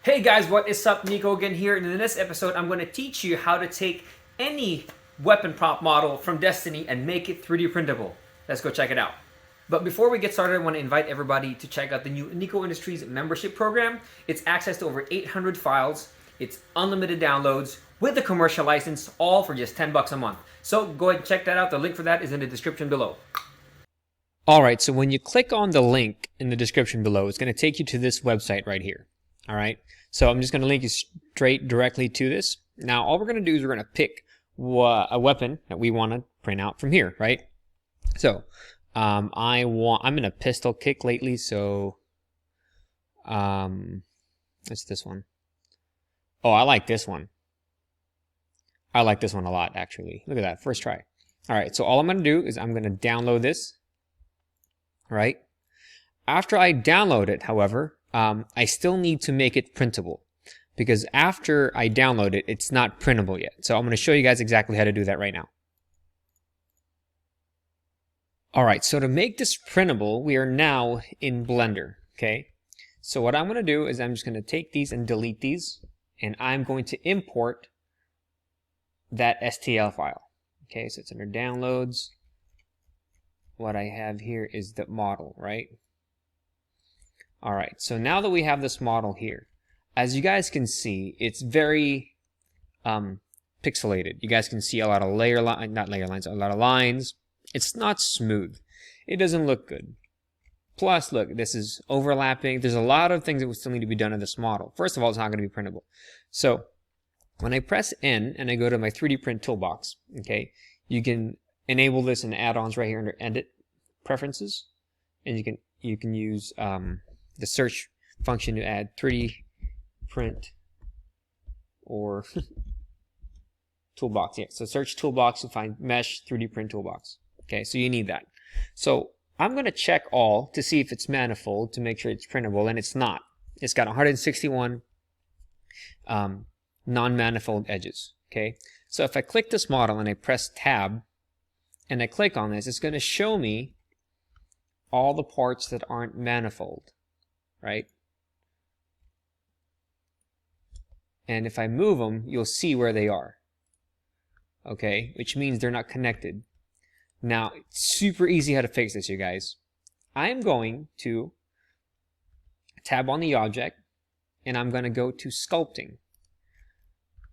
Hey guys, what is up? Nico again here, and in this episode I'm going to teach you how to take any weapon prop model from Destiny and make it 3D printable. Let's go check it out. But before we get started, I want to invite everybody to check out the new Nico Industries membership program. It's access to over 800 files, it's unlimited downloads with the commercial license, all for just 10 bucks a month. So go ahead and check that out. The link for that is in the description below. Alright, so when you click on the link in the description below, it's going to take you to this website right here. Alright, so I'm just going to link you straight directly to this. Now all we're going to do is we're going to pick a weapon that we want to print out from here, right? So I'm in a pistol kick lately, so it's this one. Oh, I like this one. I like this one a lot, actually. Look at that, first try. Alright, so all I'm going to do is I'm going to download this. Right? After I download it, however, I still need to make it printable, because after I download it, it's not printable yet. So I'm going to show you guys exactly how to do that right now. Alright, so to make this printable, we are now in Blender, okay? So what I'm going to do is I'm just going to take these and delete these, and I'm going to import that STL file. Okay, so it's under Downloads. What I have here is the model, right? Alright, so now that we have this model here, as you guys can see, it's very pixelated. You guys can see a lot of a lot of lines. It's not smooth. It doesn't look good. Plus, look, this is overlapping. There's a lot of things that would still need to be done in this model. First of all, it's not going to be printable. So, when I press N and I go to my 3D print toolbox, okay, you can enable this in add-ons right here under Edit Preferences, and you can use the search function to add 3D print or toolbox. Yeah, so search toolbox to find mesh 3D print toolbox. Okay, so you need that. So I'm going to check all to see if it's manifold to make sure it's printable, and it's not. It's got 161 non-manifold edges. Okay, so if I click this model and I press Tab and I click on this, it's going to show me all the parts that aren't manifold, right? And if I move them, you'll see where they are. Okay, which means they're not connected. Now, it's super easy how to fix this, you guys. I'm going to tab on the object, and I'm going to go to sculpting.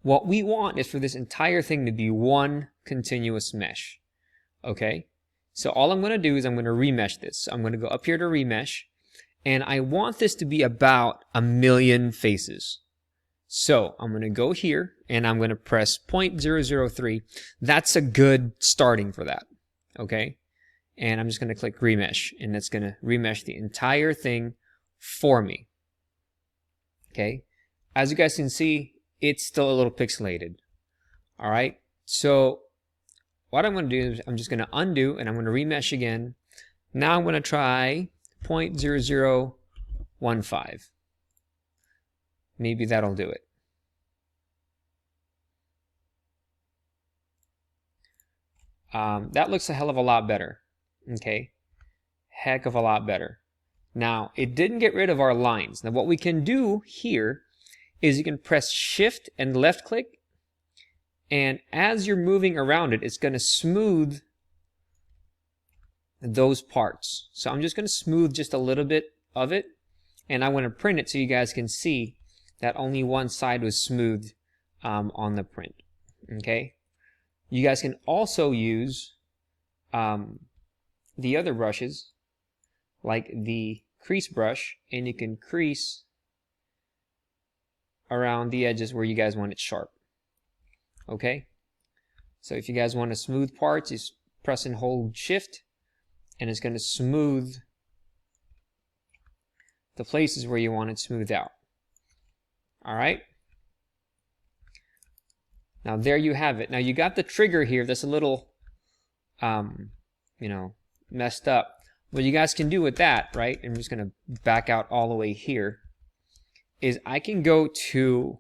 What we want is for this entire thing to be one continuous mesh. Okay, so all I'm going to do is I'm going to remesh this. So I'm going to go up here to remesh, and I want this to be about 1,000,000 faces. So I'm going to go here and I'm going to press 0.003. That's a good starting for that. Okay, and I'm just going to click remesh, and that's going to remesh the entire thing for me. Okay, as you guys can see, it's still a little pixelated. All right, so what I'm going to do is I'm just going to undo and I'm going to remesh again. Now I'm going to try 0.0015. Maybe that'll do it. That looks a hell of a lot better. Okay, heck of a lot better. Now, it didn't get rid of our lines. Now, what we can do here is you can press Shift and left click, and as you're moving around it, it's going to smooth those parts. So I'm just going to smooth just a little bit of it, and I want to print it so you guys can see that only one side was smooth on the print. Okay, you guys can also use the other brushes, like the crease brush, and you can crease around the edges where you guys want it sharp. Okay, so if you guys want to smooth parts, just press and hold Shift, and it's going to smooth the places where you want it smoothed out. Alright, now there you have it. Now you got the trigger here that's a little messed up. What you guys can do with that, right, I'm just going to back out all the way here, is I can go to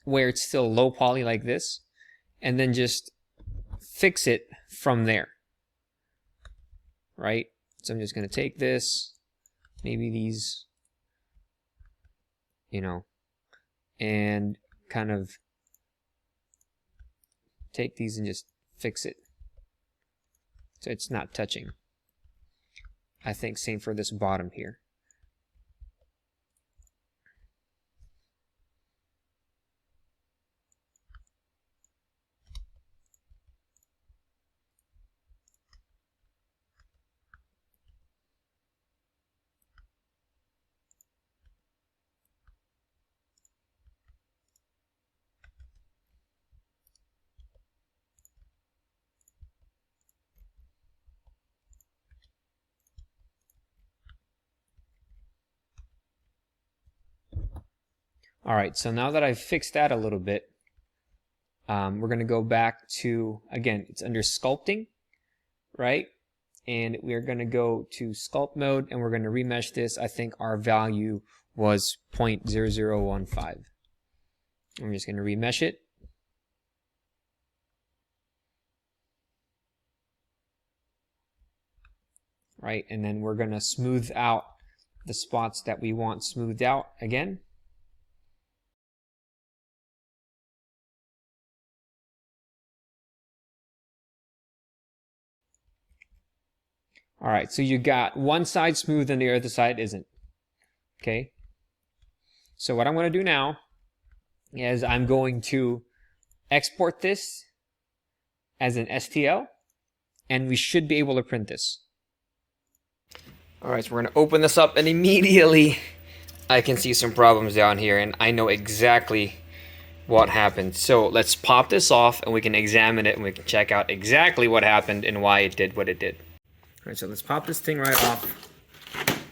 where it's still low poly like this, and then just fix it from there, right? So I'm just going to take this, maybe these, you know, and kind of take these and just fix it so it's not touching. I think same for this bottom here. All right, so now that I've fixed that a little bit, we're going to go back to, again, it's under sculpting, right? And we're going to go to sculpt mode, and we're going to remesh this. I think our value was 0.0015. I'm just going to remesh it. Right, and then we're going to smooth out the spots that we want smoothed out again. All right, so you got one side smooth and the other side isn't. Okay. So what I'm going to do now is I'm going to export this as an STL, and we should be able to print this. All right, so we're going to open this up, and immediately I can see some problems down here, and I know exactly what happened. So let's pop this off, and we can examine it, and we can check out exactly what happened and why it did what it did. All right, so let's pop this thing right off.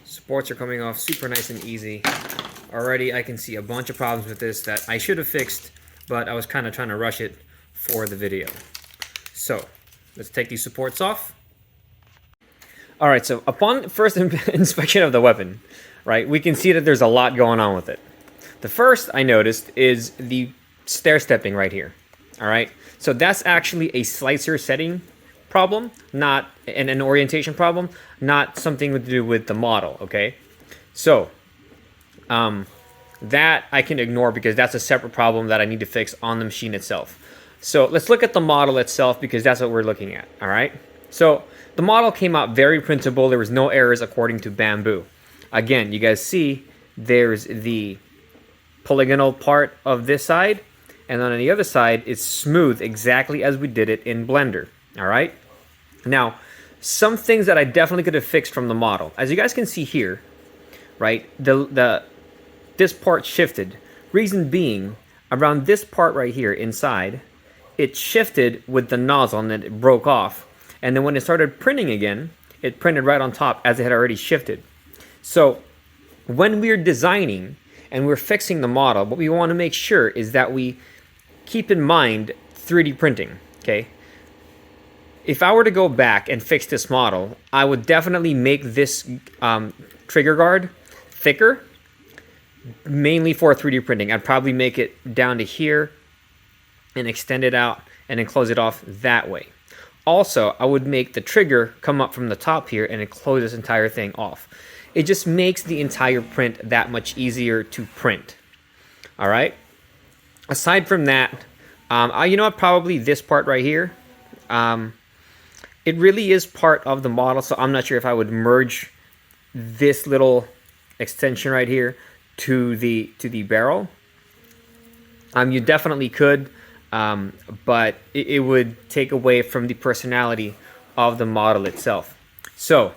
Supports are coming off super nice and easy. Already I can see a bunch of problems with this that I should have fixed, but I was kind of trying to rush it for the video. So let's take these supports off. All right, so upon first inspection of the weapon, right, we can see that there's a lot going on with it. The first I noticed is the stair stepping right here. All right, so that's actually a slicer setting problem, not an orientation problem, not something to do with the model. Okay, so that I can ignore because that's a separate problem that I need to fix on the machine itself. So let's look at the model itself because that's what we're looking at. All right, so the model came out very printable. There was no errors according to Bamboo. Again, you guys see there's the polygonal part of this side, and then on the other side it's smooth this as we did it in Blender. All right, now some things that I definitely could have fixed from the model, as you guys can see here, right, this part shifted. Reason being, around this part right here inside, it shifted with the nozzle and then it broke off, and then when it started printing again, it printed right on top as it had already shifted. So when we're designing and we're fixing the model, what we want to make sure is that we keep in mind 3D printing. Okay, if I were to go back and fix this model, I would definitely make this trigger guard thicker, mainly for 3D printing. I'd probably make it down to here and extend it out and then close it off that way. Also, I would make the trigger come up from the top here and then close this entire thing off. It just makes the entire print that much easier to print. All right. Aside from that, you know what? Probably this part right here. It really is part of the model, so I'm not sure if I would merge this little extension right here to the barrel. You definitely could, but it would take away from the personality of the model itself. So,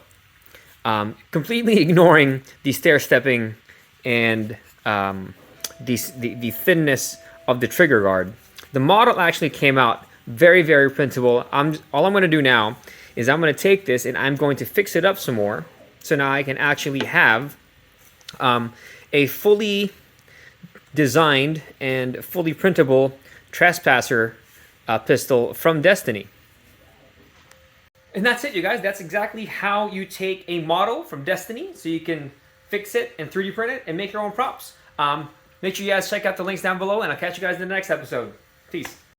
completely ignoring the stair stepping and the thinness of the trigger guard, the model actually came out very, very printable. All I'm going to do now is I'm going to take this and I'm going to fix it up some more. So now I can actually have a fully designed and fully printable Trespasser pistol from Destiny. And that's it, you guys. That's exactly how you take a model from Destiny so you can fix it and 3D print it and make your own props. Make sure you guys check out the links down below, and I'll catch you guys in the next episode. Peace.